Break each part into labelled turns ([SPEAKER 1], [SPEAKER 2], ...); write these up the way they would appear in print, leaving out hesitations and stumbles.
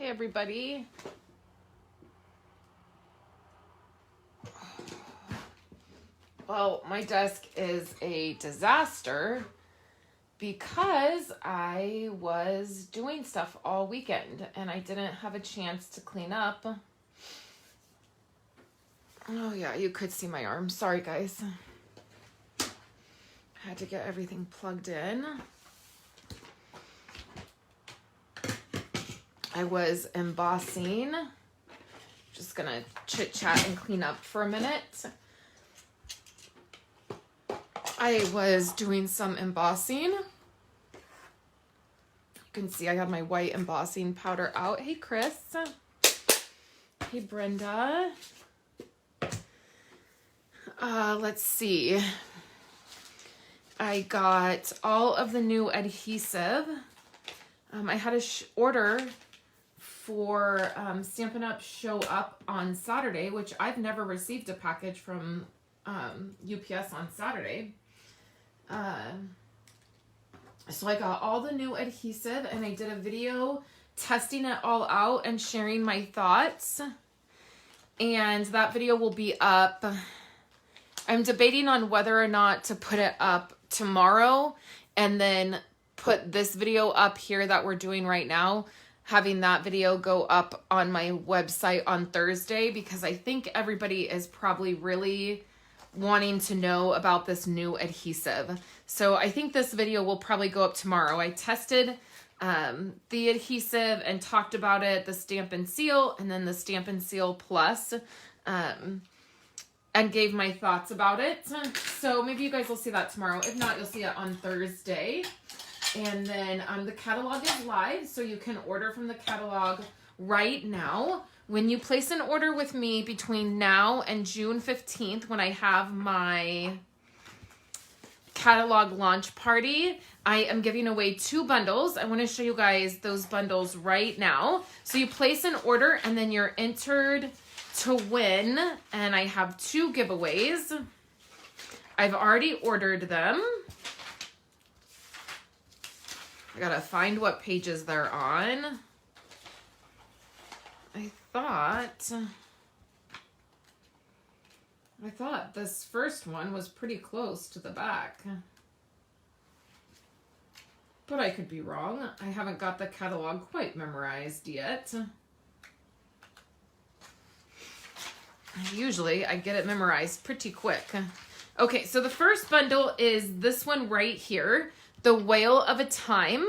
[SPEAKER 1] Hey everybody. Well, my desk is a disaster because I was doing stuff all weekend and I didn't have a chance to clean up. Oh yeah, you could see my arm. Sorry guys. I had to get everything plugged in. I was embossing. Just gonna chit chat and clean up for a minute. I was doing some embossing. You can see I got my white embossing powder out. Hey Chris. Hey Brenda. Let's see. I got all of the new adhesive. I had a order for Stampin' Up! Show Up on Saturday, which I've never received a package from UPS on Saturday. So I got all the new adhesive and I did a video testing it all out and sharing my thoughts. And that video will be up. I'm debating on whether or not to put it up tomorrow and then put this video up here that we're doing right now, having that video go up on my website on Thursday, because I think everybody is probably really wanting to know about this new adhesive. So I think this video will probably go up tomorrow. I tested the adhesive and talked about it, the Stamp and Seal, and then the Stamp and Seal Plus, and gave my thoughts about it. So maybe you guys will see that tomorrow. If not, you'll see it on Thursday. And then the catalog is live, so you can order from the catalog right now. When you place an order with me between now and June 15th, when I have my catalog launch party, I am giving away 2 bundles. I want to show you guys those bundles right now. So you place an order and then you're entered to win. And I have 2 giveaways. I've already ordered them. I gotta find what pages they're on. I thought this first one was pretty close to the back. But I could be wrong. I haven't got the catalog quite memorized yet. Usually I get it memorized pretty quick. Okay, so the first bundle is this one right here, The Whale of a Time.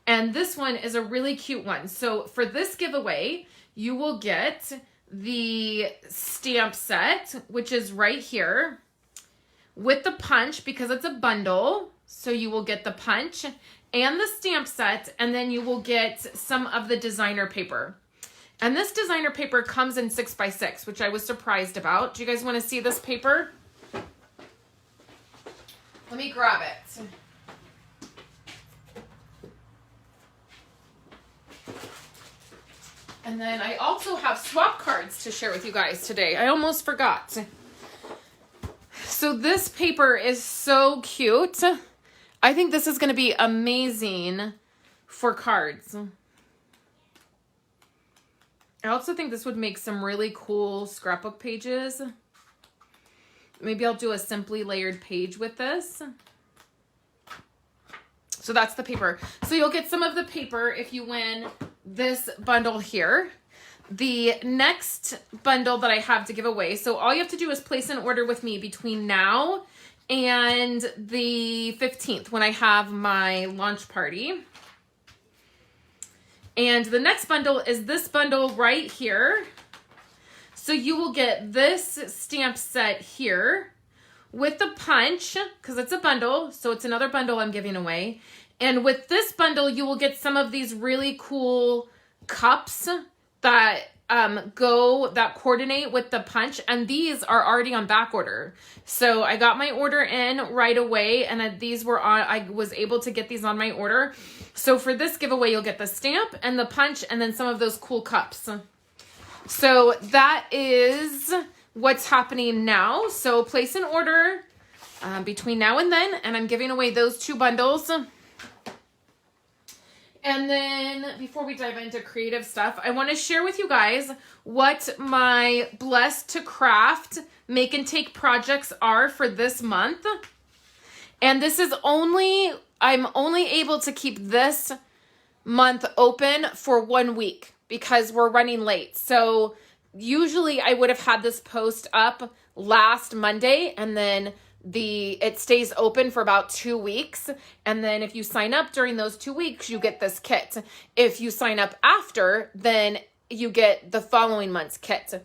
[SPEAKER 1] And this one is a really cute one. So for this giveaway, you will get the stamp set, which is right here, with the punch, because it's a bundle. So you will get the punch and the stamp set, and then you will get some of the designer paper. And this designer paper comes in 6x6, which I was surprised about. Do you guys want to see this paper? Let me grab it. And then I also have swap cards to share with you guys today. I almost forgot. So this paper is so cute. I think this is going to be amazing for cards. I also think this would make some really cool scrapbook pages. Maybe I'll do a simply layered page with this. So that's the paper. So you'll get some of the paper if you win this bundle here. The next bundle that I have to give away, so all you have to do is place an order with me between now and the 15th when I have my launch party. And the next bundle is this bundle right here. So you will get this stamp set here with the punch, because it's a bundle, so it's another bundle I'm giving away. And with this bundle, you will get some of these really cool cups that that coordinate with the punch, and these are already on back order. So I got my order in right away, and these were on. I was able to get these on my order. So for this giveaway, you'll get the stamp and the punch, and then some of those cool cups. So that is what's happening now. So place an order between now and then, and I'm giving away those 2 bundles. And then before we dive into creative stuff, I want to share with you guys what my Blessed to Craft make and take projects are for this month. And this is I'm only able to keep this month open for 1 week because we're running late. So usually I would have had this post up last Monday, and then it stays open for about 2 weeks. And then if you sign up during those 2 weeks, you get this kit. If you sign up after, then you get the following month's kit.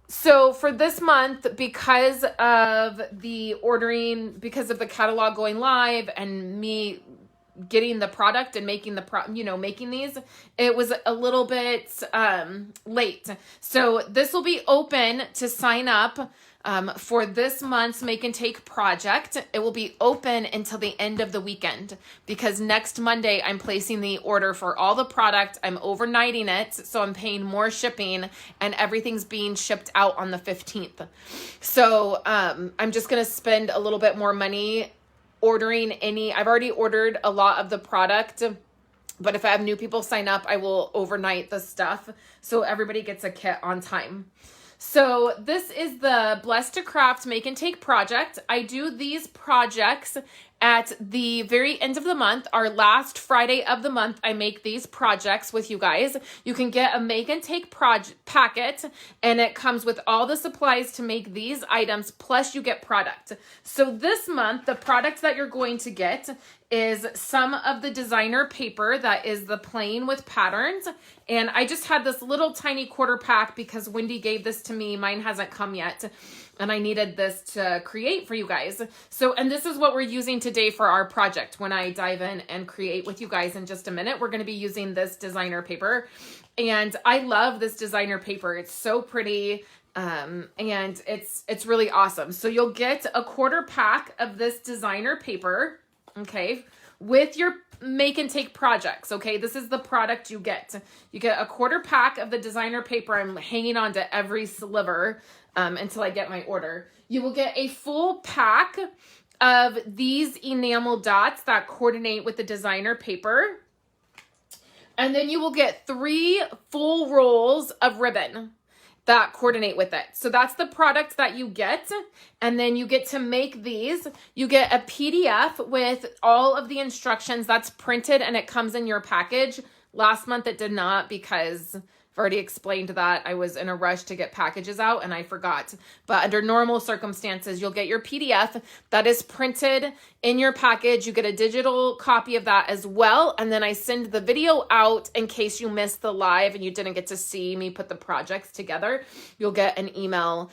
[SPEAKER 1] So for this month, because of the catalog going live and me getting the product and making making these, it was a little bit late. So this will be open to sign up for this month's make and take project. It will be open until the end of the weekend because next Monday I'm placing the order for all the product. I'm overnighting it, so I'm paying more shipping, and everything's being shipped out on the 15th. So I'm just going to spend a little bit more money ordering I've already ordered a lot of the product, but if I have new people sign up, I will overnight the stuff so everybody gets a kit on time. So this is the Blessed to Craft Make and Take project. I do these projects at the very end of the month. Our last Friday of the month, I make these projects with you guys. You can get a make and take packet, and it comes with all the supplies to make these items, plus you get product. So this month, the product that you're going to get is some of the designer paper that is the plain with patterns. And I just had this little tiny quarter pack because Wendy gave this to me. Mine hasn't come yet, and I needed this to create for you guys. So, and this is what we're using today for our project. When I dive in and create with you guys in just a minute, we're going to be using this designer paper. And I love this designer paper. It's so pretty. And it's really awesome. So you'll get a quarter pack of this designer paper, okay, with your make and take projects. Okay, this is the product you get. You get a quarter pack of the designer paper. I'm hanging on to every sliver until I get my order. You will get a full pack of these enamel dots that coordinate with the designer paper. And then you will get 3 full rolls of ribbon that coordinate with it. So that's the product that you get. And then you get to make these. You get a PDF with all of the instructions that's printed, and it comes in your package. Last month it did not because I've already explained that I was in a rush to get packages out and I forgot. But under normal circumstances, you'll get your PDF that is printed in your package. You get a digital copy of that as well. And then I send the video out in case you missed the live and you didn't get to see me put the projects together. You'll get an email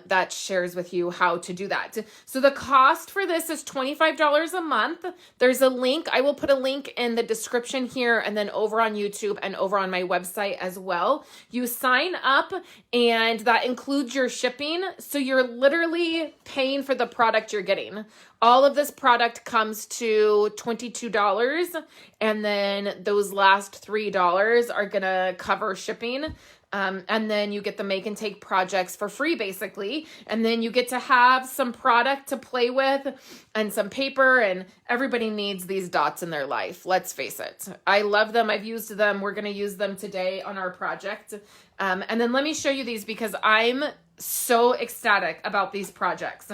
[SPEAKER 1] that shares with you how to do that. So the cost for this is $25 a month. There's a link. I will put a link in the description here and then over on YouTube and over on my website as well. You sign up and that includes your shipping. So you're literally paying for the product you're getting. All of this product comes to $22, and then those last $3 are going to cover shipping. And then you get the make and take projects for free, basically. And then you get to have some product to play with and some paper, and everybody needs these dots in their life. Let's face it. I love them. I've used them. We're going to use them today on our project. And then let me show you these because I'm so ecstatic about these projects.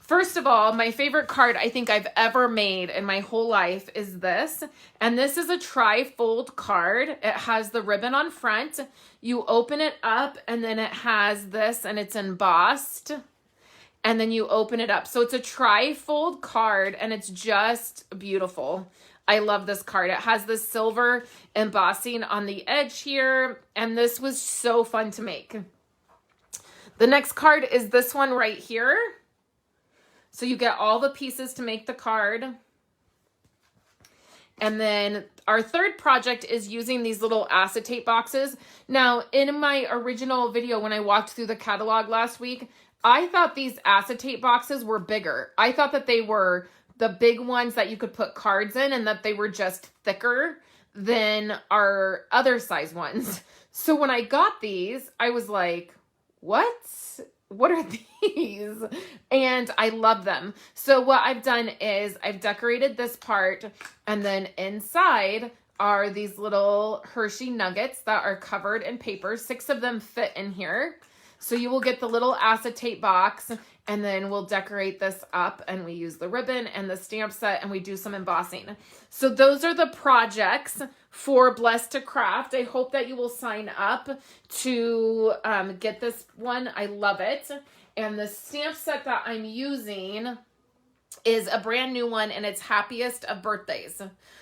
[SPEAKER 1] First of all, my favorite card I think I've ever made in my whole life is this. And this is a tri-fold card. It has the ribbon on front. You open it up and then it has this and it's embossed. And then you open it up. So it's a tri-fold card and it's just beautiful. I love this card. It has this silver embossing on the edge here. And this was so fun to make. The next card is this one right here. So you get all the pieces to make the card. And then our third project is using these little acetate boxes. Now, in my original video, when I walked through the catalog last week, I thought these acetate boxes were bigger. I thought that they were the big ones that you could put cards in and that they were just thicker than our other size ones. So when I got these, I was like, what? What are these? And I love them. So what I've done is I've decorated this part, and then inside are these little Hershey nuggets that are covered in paper. 6 of them fit in here. So you will get the little acetate box, and then we'll decorate this up, and we use the ribbon and the stamp set, and we do some embossing. So those are the projects for Blessed to Craft. I hope that you will sign up to get this one. I love it. And the stamp set that I'm using is a brand new one, and it's Happiest of Birthdays.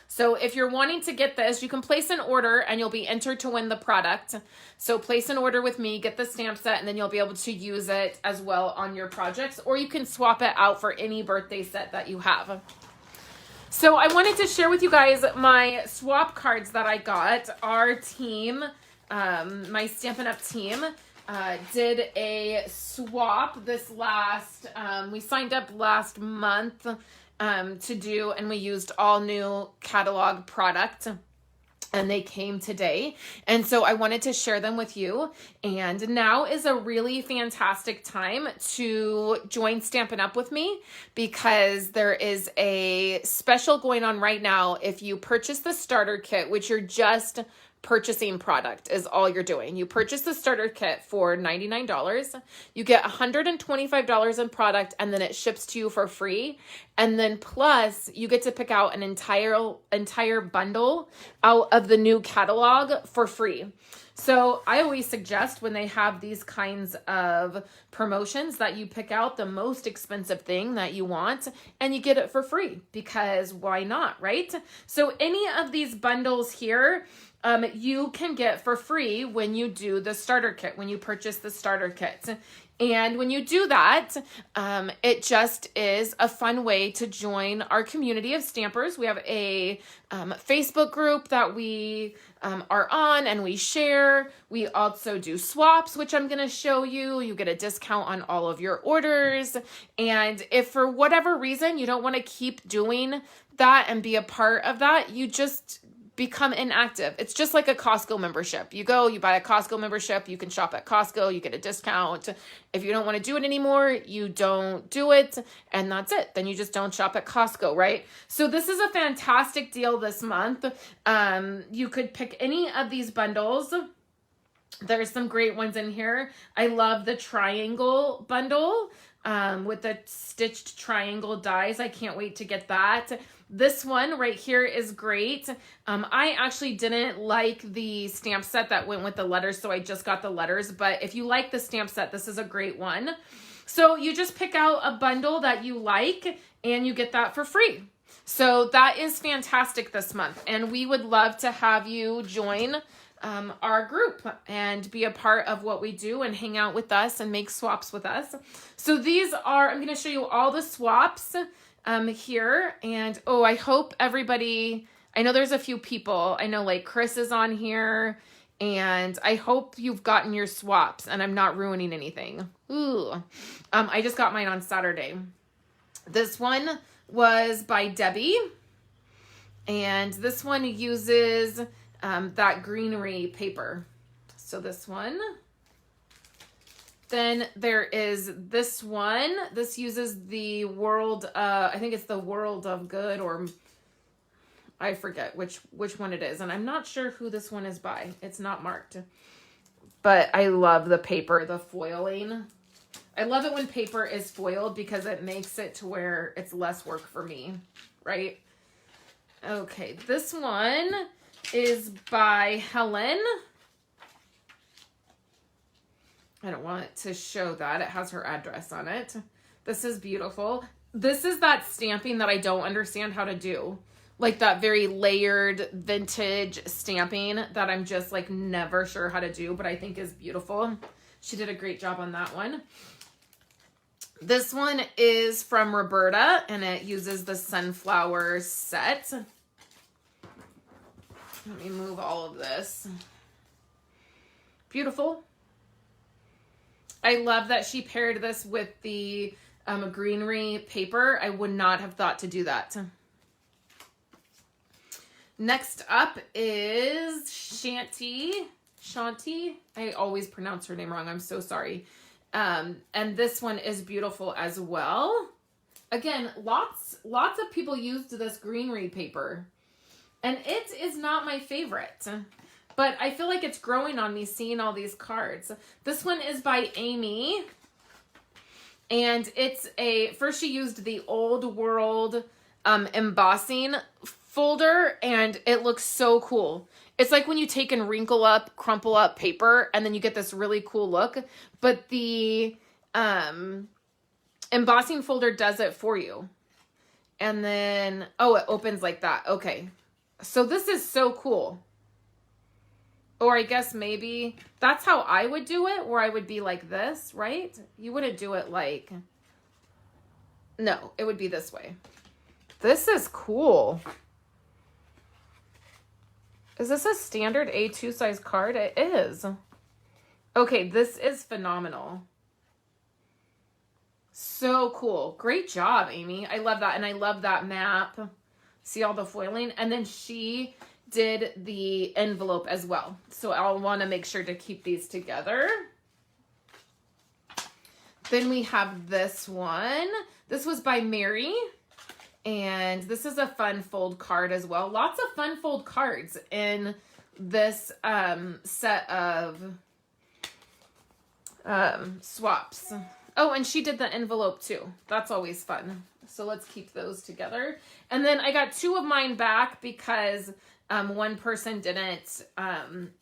[SPEAKER 1] So if you're wanting to get this, you can place an order and you'll be entered to win the product. So place an order with me, get the stamp set, and then you'll be able to use it as well on your projects, or you can swap it out for any birthday set that you have. So I wanted to share with you guys my swap cards that I got. Our team, my Stampin' Up! Team, did a swap this last, we signed up last month to do, and we used all new catalog product, and they came today. And so I wanted to share them with you. And now is a really fantastic time to join Stampin' Up! With me, because there is a special going on right now. If you purchase the starter kit, which you're just purchasing product is all you're doing. You purchase the starter kit for $99. You get $125 in product, and then it ships to you for free. And then plus you get to pick out an entire bundle out of the new catalog for free. So I always suggest when they have these kinds of promotions that you pick out the most expensive thing that you want and you get it for free, because why not, right? So any of these bundles here, you can get for free when you do the starter kit, when you purchase the starter kit. And when you do that, it just is a fun way to join our community of stampers. We have a Facebook group that we are on, and we share. We also do swaps, which I'm going to show you. You get a discount on all of your orders. And if for whatever reason you don't want to keep doing that and be a part of that, you just become inactive. It's just like a Costco membership. You go, you buy a Costco membership, you can shop at Costco, you get a discount. If you don't want to do it anymore, you don't do it, and that's it. Then you just don't shop at Costco, right? So this is a fantastic deal this month. You could pick any of these bundles. There's some great ones in here. I love the triangle bundle with the stitched triangle dies. I can't wait to get that. This one right here is great. I actually didn't like the stamp set that went with the letters, so I just got the letters. But if you like the stamp set, this is a great one. So you just pick out a bundle that you like, and you get that for free. So that is fantastic this month. And we would love to have you join our group and be a part of what we do and hang out with us and make swaps with us. So these are, I'm going to show you all the swaps here. And oh, I hope everybody, I know there's a few people, I know like Chris is on here, and I hope you've gotten your swaps and I'm not ruining anything. Ooh, I just got mine on Saturday. This one was by Debbie, and this one uses that greenery paper. So this one. Then there is this one. This uses the world, I think it's the World of Good, or I forget which one it is. And I'm not sure who this one is by. It's not marked. But I love the paper, the foiling. I love it when paper is foiled because it makes it to where it's less work for me, right? Okay, this one is by Helen. I don't want to show that. It has her address on it. This is beautiful. This is that stamping that I don't understand how to do. Like that very layered vintage stamping that I'm just like never sure how to do, but I think is beautiful. She did a great job on that one. This one is from Roberta, and it uses the sunflower set. Let me move all of this. Beautiful. I love that she paired this with the greenery paper. I would not have thought to do that. Next up is Shanti. I always pronounce her name wrong. I'm so sorry. And this one is beautiful as well. Again, lots of people used this greenery paper. And it is not my favorite, but I feel like it's growing on me seeing all these cards. This one is by Amy. And it's first she used the Old World embossing folder, and it looks so cool. It's like when you take and wrinkle up, crumple up paper, and then you get this really cool look. But the embossing folder does it for you. And then, oh, it opens like that. Okay. So this is so cool. Or I guess maybe that's how I would do it, where I would be like this, right? You wouldn't do it like, no, it would be this way. This is cool. Is this a standard A2 size card? It is. Okay, this is phenomenal. So cool. Great job, Amy. I love that. And I love that map. See all the foiling? And then she did the envelope as well. So I'll want to make sure to keep these together. Then we have this one. This was by Mary. And this is a fun fold card as well. Lots of fun fold cards in this set of swaps. Oh, and she did the envelope too. That's always fun. So let's keep those together. And then I got two of mine back because one person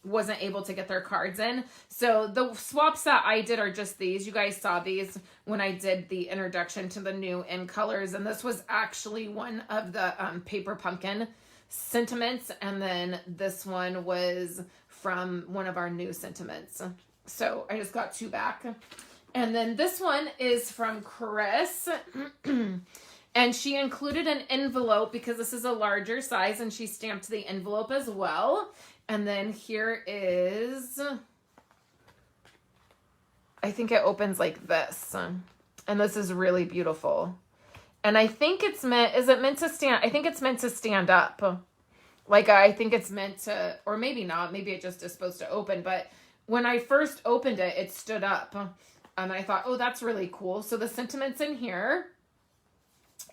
[SPEAKER 1] wasn't able to get their cards in. So the swaps that I did are just these. You guys saw these when I did the introduction to the new in colors. And this was actually one of the paper pumpkin sentiments. And then this one was from one of our new sentiments. So I just got two back. And then this one is from Chris. And she included an envelope because this is a larger size, and she stamped the envelope as well. And then here is, I think it opens like this. And this is really beautiful. And I think it's meant, is it meant to stand? I think it's meant to stand up. Like I think it's meant to, or maybe not, maybe it just is supposed to open. But when I first opened it, it stood up. And I thought, oh, that's really cool. So the sentiment's in here.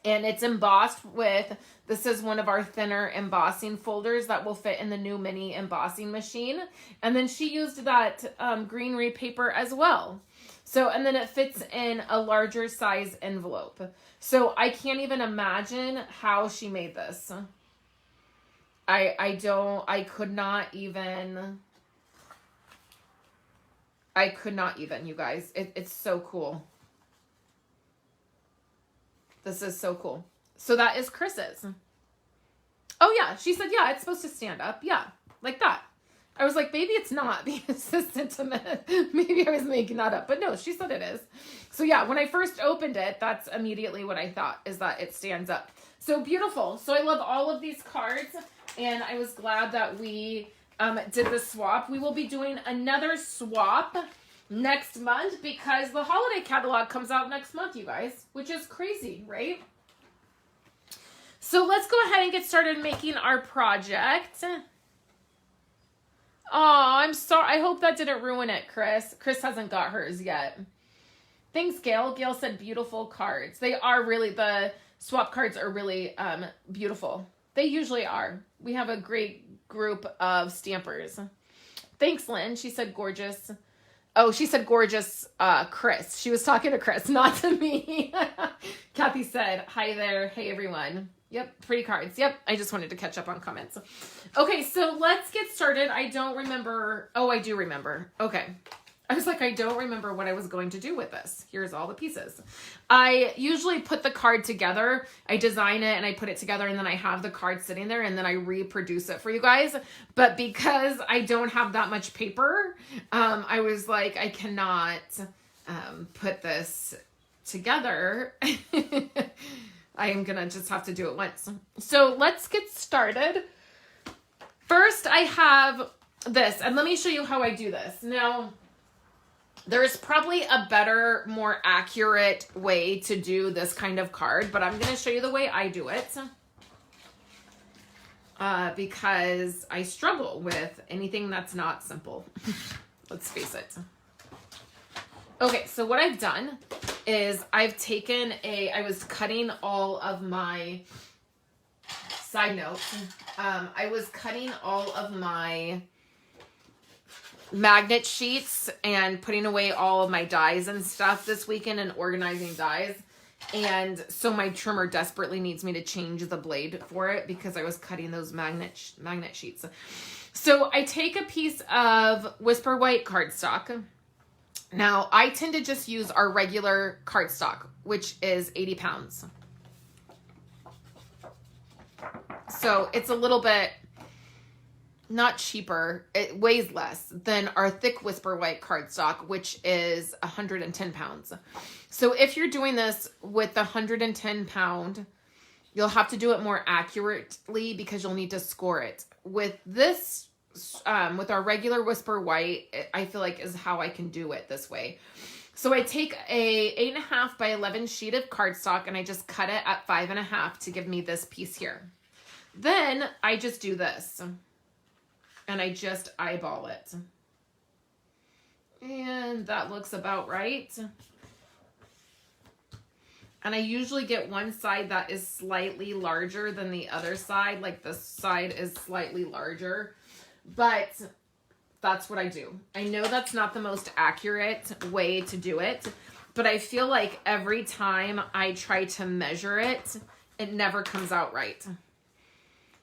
[SPEAKER 1] And it's embossed with, this is one of our thinner embossing folders that will fit in the new mini embossing machine. And then she used that greenery paper as well. So, and then it fits in a larger size envelope. So I can't even imagine how she made this. I could not even, you guys. It's so cool. This is so cool. So that is Chris's. Oh yeah, she said, yeah, it's supposed to stand up. Yeah, like that. I was like, maybe it's not because the sentiment, maybe I was making that up. But no, she said it is. So yeah, when I first opened it, that's immediately what I thought, is that it stands up. So beautiful. So I love all of these cards. And I was glad that we did the swap. We will be doing another swap next month because the holiday catalog comes out next month, you guys, which is crazy, right? So let's go ahead and get started making our project. Oh, I'm sorry. I hope that didn't ruin it, Chris. Chris hasn't got hers yet. Thanks, Gail. Gail said beautiful cards. They are really, the swap cards are really beautiful. They usually are. We have a great group of stampers. Thanks, Lynn. She said gorgeous. Oh, she said gorgeous, Chris. She was talking to Chris, not to me. Kathy said, hi there. Hey, everyone. Yep, pretty cards. Yep, I just wanted to catch up on comments. Okay, so let's get started. I don't remember. Oh, I do remember. Okay. I was like, I don't remember what I was going to do with this. Here's all the pieces. I usually put the card together. I design it and I put it together and then I have the card sitting there and then I reproduce it for you guys. But because I don't have that much paper, I was like, I cannot put this together. I am going to just have to do it once. So let's get started. First, I have this, and let me show you how I do this. Now, there's probably a better, more accurate way to do this kind of card, but I'm going to show you the way I do it because I struggle with anything that's not simple. Let's face it. Okay, so what I've done is I've taken I was cutting all of my side notes I was cutting all of my magnet sheets and putting away all of my dies and stuff this weekend and organizing dies. And so my trimmer desperately needs me to change the blade for it because I was cutting those magnet sheets. So I take a piece of Whisper White cardstock. Now I tend to just use our regular cardstock, which is 80 pounds. So it's a little bit not cheaper. It weighs less than our thick Whisper White cardstock, which is 110 pounds. So if you're doing this with the 110 pound, you'll have to do it more accurately because you'll need to score it. With this, with our regular Whisper White, I feel like is how I can do it this way. So I take a 8.5 by 11 sheet of cardstock and I just cut it at 5.5 to give me this piece here. Then I just do this and I just eyeball it. And that looks about right. And I usually get one side that is slightly larger than the other side. Like this side is slightly larger, but that's what I do. I know that's not the most accurate way to do it, but I feel like every time I try to measure it, it never comes out right.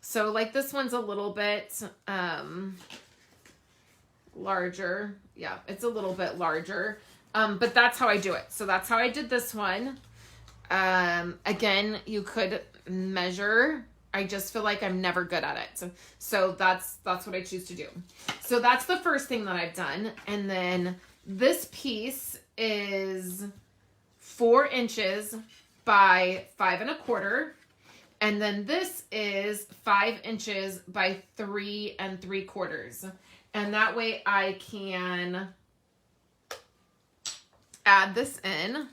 [SPEAKER 1] So like this one's a little bit larger. Yeah, it's a little bit larger, but that's how I do it. So that's how I did this one. Again, you could measure. I just feel like I'm never good at it. So that's what I choose to do. So that's the first thing that I've done. And then this piece is 4 inches by 5.25. And then this is 5 inches by 3 3/4. And that way I can add this in.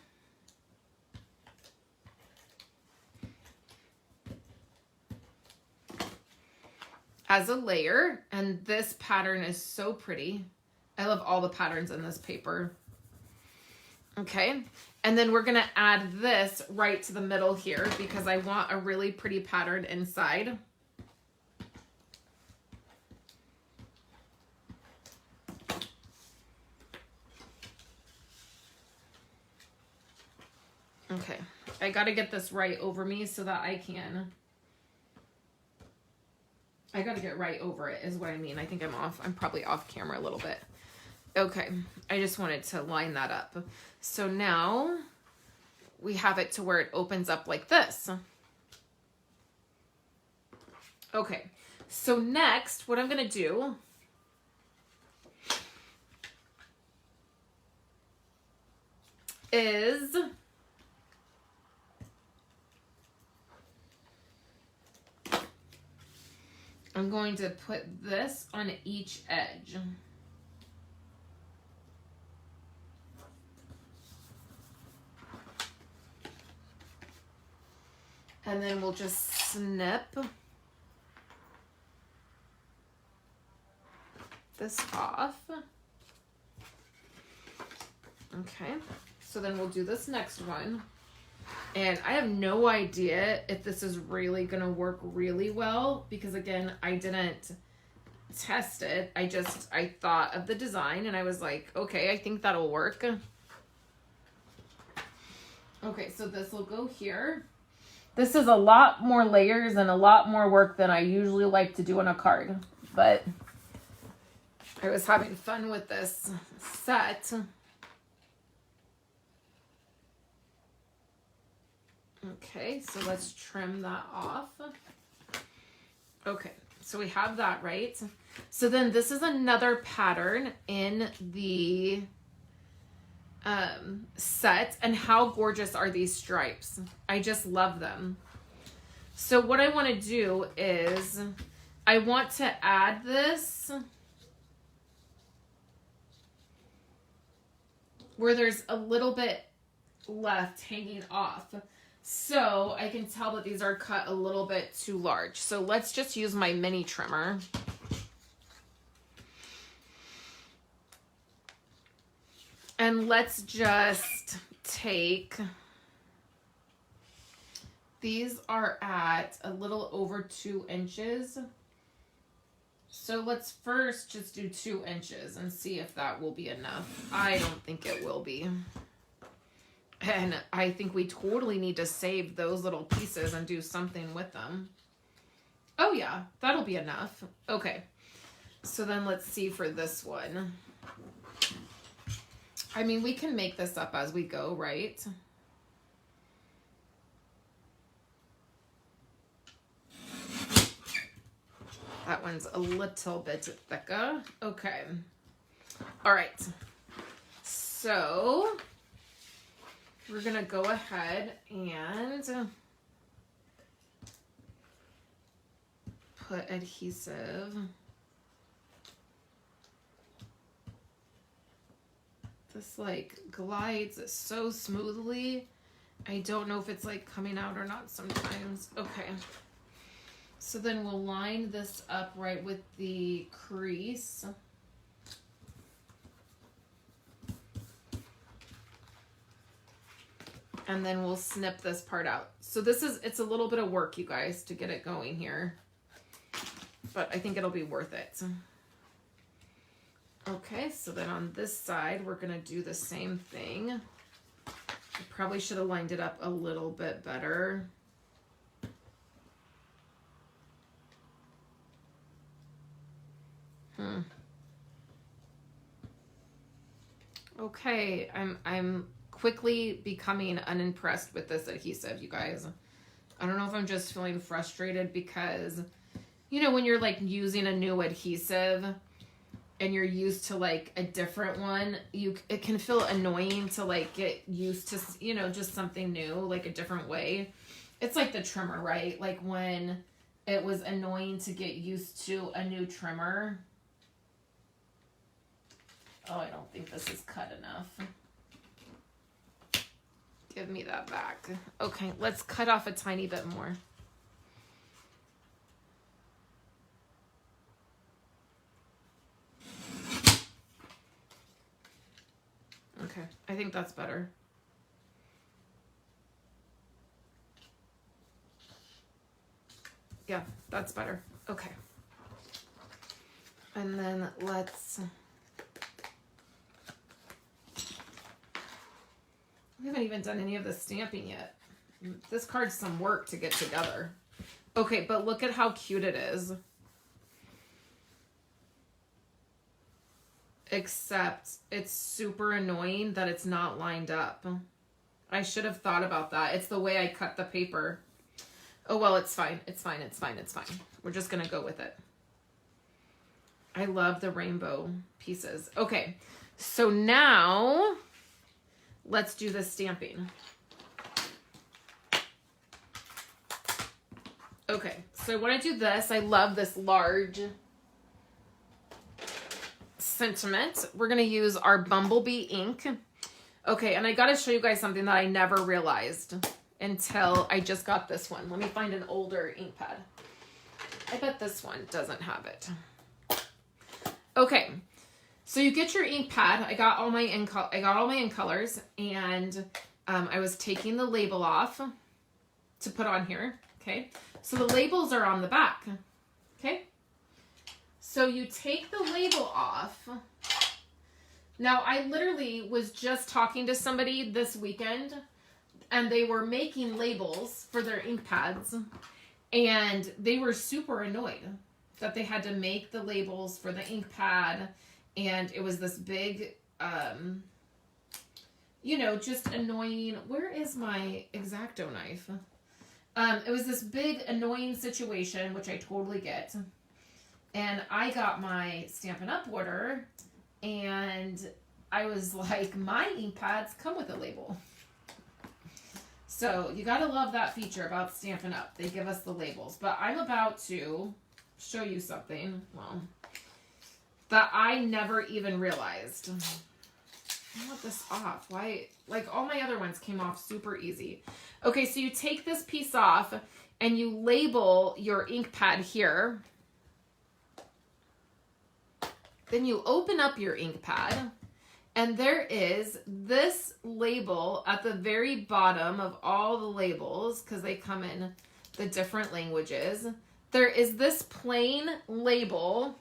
[SPEAKER 1] As a layer, and this pattern is so pretty. I love all the patterns in this paper. Okay, and then we're gonna add this right to the middle here because I want a really pretty pattern inside. Okay, I gotta get this right over me so that I gotta get right over it is what I mean. I think I'm probably off camera a little bit. Okay, I just wanted to line that up. So now we have it to where it opens up like this. Okay, so next what I'm gonna do is I'm going to put this on each edge. And then we'll just snip this off. Okay, so then we'll do this next one. And I have no idea if this is really gonna work really well because again, I didn't test it. I thought of the design and I was like, okay, I think that'll work. Okay, so this will go here. This is a lot more layers and a lot more work than I usually like to do on a card, but I was having fun with this set. Okay, so let's trim that off. Okay, so we have that right. So then this is another pattern in the set, and how gorgeous are these stripes? I just love them. So what I want to do is I want to add this where there's a little bit left hanging off. So I can tell that these are cut a little bit too large. So let's just use my mini trimmer. And let's just take These are at a little over 2 inches. So let's first just do 2 inches and see if that will be enough. I don't think it will be. And I think we totally need to save those little pieces and do something with them. Oh yeah, that'll be enough. Okay. So then let's see for this one. I mean, we can make this up as we go, right? That one's a little bit thicker. Okay. All right. So we're going to go ahead and put adhesive. This like glides so smoothly. I don't know if it's like coming out or not sometimes. Okay. So then we'll line this up right with the crease. And then we'll snip this part out. So it's a little bit of work, you guys, to get it going here. But I think it'll be worth it. Okay, so then on this side, we're gonna do the same thing. I probably should have lined it up a little bit better. Okay, I'm quickly becoming unimpressed with this adhesive, you guys. I don't know if I'm just feeling frustrated because, you know, when you're like using a new adhesive and you're used to like a different one, it can feel annoying to like get used to, you know, just something new, like a different way. It's like the trimmer, right? Like when it was annoying to get used to a new trimmer. Oh, I don't think this is cut enough. Give me that back. Okay, let's cut off a tiny bit more. Okay, I think that's better. Yeah, that's better. Okay. And then let's... We haven't even done any of the stamping yet. This card's some work to get together. Okay, but look at how cute it is. Except it's super annoying that it's not lined up. I should have thought about that. It's the way I cut the paper. Oh, well, it's fine. It's fine. It's fine. It's fine. We're just going to go with it. I love the rainbow pieces. Okay, so now... let's do the stamping. Okay, so when I do this, I love this large sentiment. We're going to use our Bumblebee ink. Okay, and I got to show you guys something that I never realized until I just got this one. Let me find an older ink pad. I bet this one doesn't have it. Okay. So you get your ink pad. I got all my ink colors, and I was taking the label off to put on here. Okay, so the labels are on the back. Okay, so you take the label off. Now I literally was just talking to somebody this weekend, and they were making labels for their ink pads, and they were super annoyed that they had to make the labels for the ink pad. And it was this big, you know, just annoying. Where is my X-Acto knife? It was this big annoying situation, which I totally get. And I got my Stampin' Up! Order, and I was like, my ink pads come with a label. So you gotta love that feature about Stampin' Up! They give us the labels. But I'm about to show you something. Well... that I never even realized. I want this off. Why? Like all my other ones came off super easy. Okay, so you take this piece off and you label your ink pad here. Then you open up your ink pad And there is this label at the very bottom of all the labels, because they come in the different languages. There is this plain label.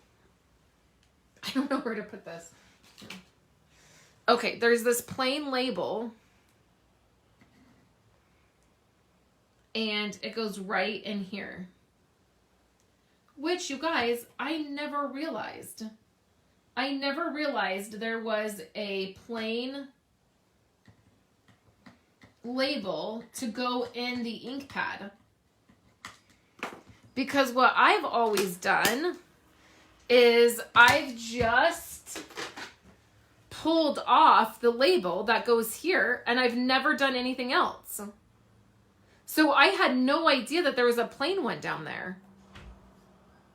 [SPEAKER 1] I don't know where to put this. Okay, there's this plain label. And it goes right in here. Which, you guys, I never realized. I never realized there was a plain label to go in the ink pad. Because what I've always done is I've just pulled off the label that goes here, and I've never done anything else. So I had no idea that there was a plain one down there.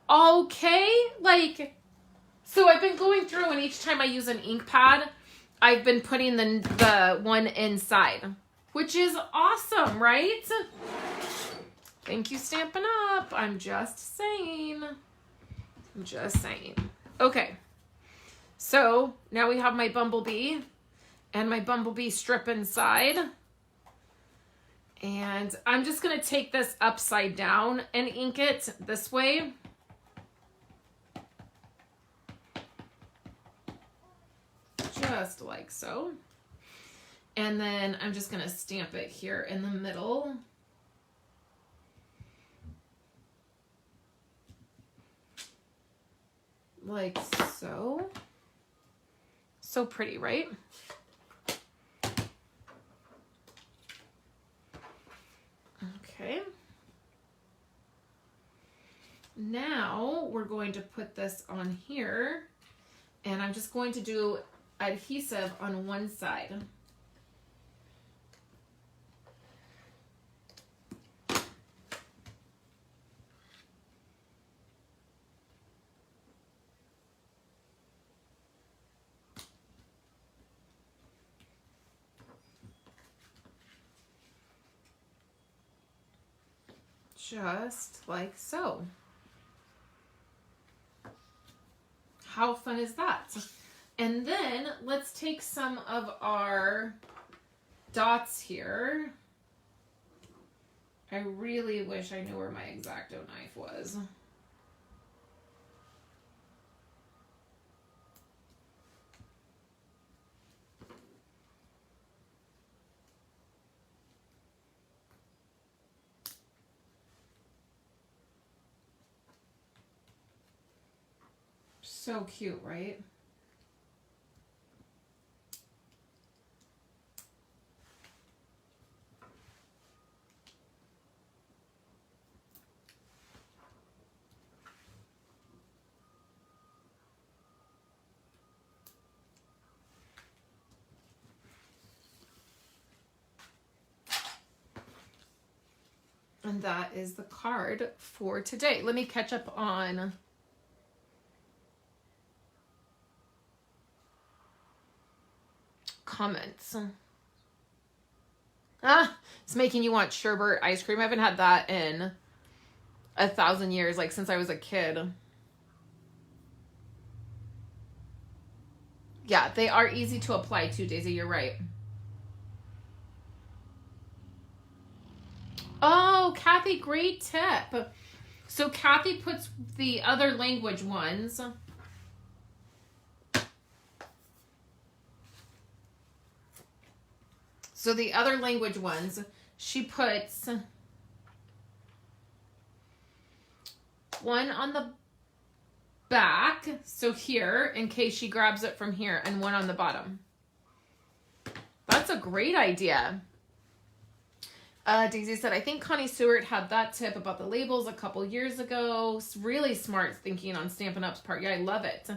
[SPEAKER 1] Okay, like, so I've been going through, and each time I use an ink pad, I've been putting the one inside, which is awesome, right? Thank you, Stampin' Up. I'm just saying. I'm just saying. Okay, so now we have my bumblebee and my bumblebee strip inside. And I'm just going to take this upside down and ink it this way. Just like so. And then I'm just going to stamp it here in the middle. Like so. So pretty, right? Okay. Now we're going to put this on here, and I'm just going to do adhesive on one side. Just like so. How fun is that? And then let's take some of our dots here. I really wish I knew where my X-Acto knife was. So cute, right? And that is the card for today. Let me catch up on comments. It's making you want sherbet ice cream. I haven't had that in 1,000 years, like since I was a kid. Yeah, they are easy to apply too, Daisy. You're right. Oh, Kathy, great tip. So Kathy puts the other language ones. So the other language ones, she puts one on the back, so here, in case she grabs it from here, and one on the bottom. That's a great idea. Daisy said, I think Connie Stewart had that tip about the labels a couple years ago. It's really smart thinking on Stampin' Up's part. Yeah, I love it.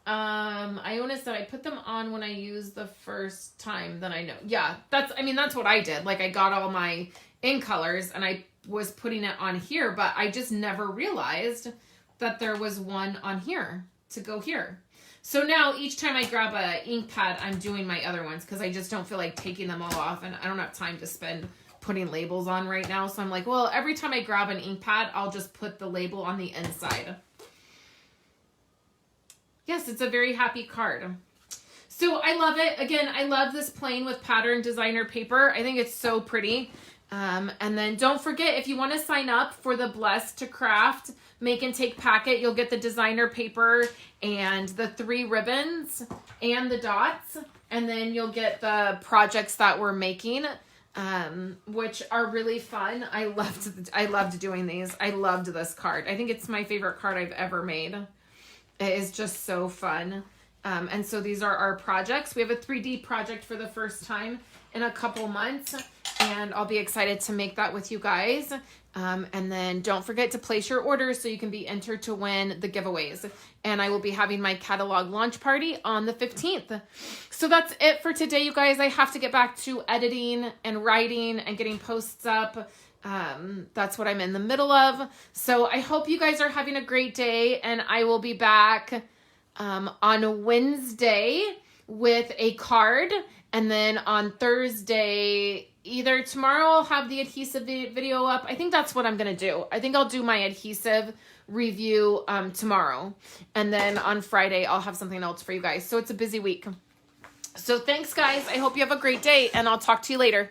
[SPEAKER 1] Iona said, I put them on when I used the first time, then I know. Yeah, that's what I did. Like, I got all my in colors and I was putting it on here, but I just never realized that there was one on here to go here. So now each time I grab a ink pad, I'm doing my other ones because I just don't feel like taking them all off, and I don't have time to spend putting labels on right now. So I'm like, well, every time I grab an ink pad, I'll just put the label on the inside. Yes, it's a very happy card. So I love it. Again, I love this plain with pattern designer paper. I think it's so pretty. And then don't forget, if you want to sign up for the Blessed to Craft Make and Take packet, you'll get the designer paper and the 3 ribbons and the dots. And then you'll get the projects that we're making, which are really fun. I loved doing these. I loved this card. I think it's my favorite card I've ever made. It is just so fun. And so these are our projects. We have a 3D project for the first time in a couple months, and I'll be excited to make that with you guys. And then don't forget to place your orders so you can be entered to win the giveaways. And I will be having my catalog launch party on the 15th. So that's it for today, you guys. I have to get back to editing and writing and getting posts up. That's what I'm in the middle of. So I hope you guys are having a great day, and I will be back on Wednesday with a card, and then on Thursday, either tomorrow I'll have the adhesive video up. I think that's what I'm going to do. I think I'll do my adhesive review tomorrow, and then on Friday I'll have something else for you guys. So it's a busy week. So thanks, guys. I hope you have a great day, and I'll talk to you later.